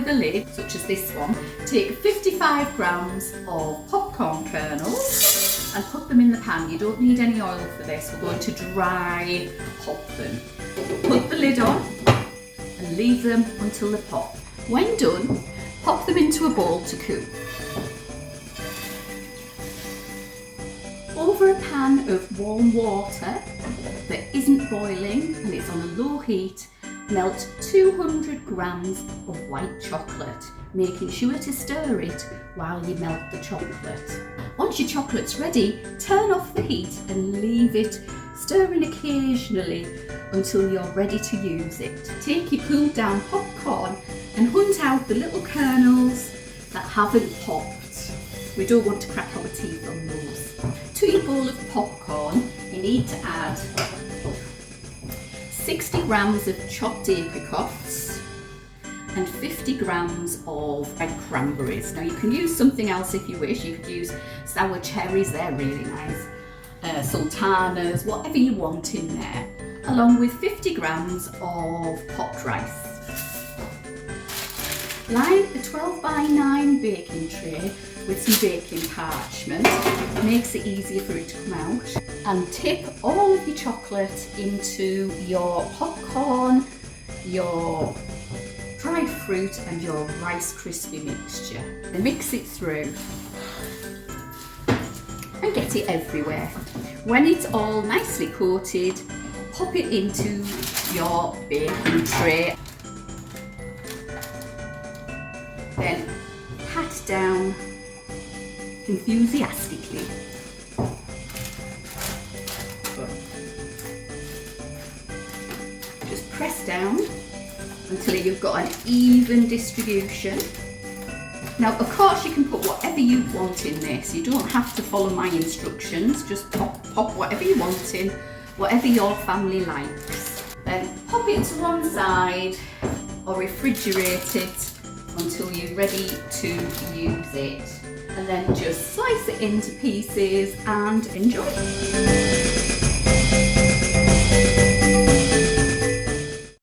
with a lid, such as this one, take 55 grams of popcorn kernels and put them in the pan. You don't need any oil for this. We're going to dry pop them. Put the lid on and leave them until they pop. When done, pop them into a bowl to cool. Over a pan of warm water that isn't boiling and it's on a low heat, melt 200 grams of white chocolate, making sure to stir it while you melt the chocolate. Once your chocolate's ready, turn off the heat and leave it stirring occasionally until you're ready to use it. Take your cooled down popcorn and hunt out the little kernels that haven't popped. We don't want to crack our teeth on those. To your bowl of popcorn, you need to add 60 grams of chopped apricots and 50 grams of red cranberries. Now you can use something else if you wish. You could use sour cherries, they're really nice. Sultanas, whatever you want in there, along with 50 grams of popped rice. Line a 12 by 9 baking tray with some baking parchment, makes it easier for it to come out, and tip all of your chocolate into your popcorn, your dried fruit and your Rice Krispie mixture, and mix it through and get it everywhere. When it's all nicely coated, pop it into your baking tray, then pat down enthusiastically. Just press down until you've got an even distribution. Now, of course, you can put whatever you want in this. You don't have to follow my instructions. Just pop whatever you want in, whatever your family likes. Then pop it to one side or refrigerate it until you're ready to use it. And then just slice it into pieces and enjoy.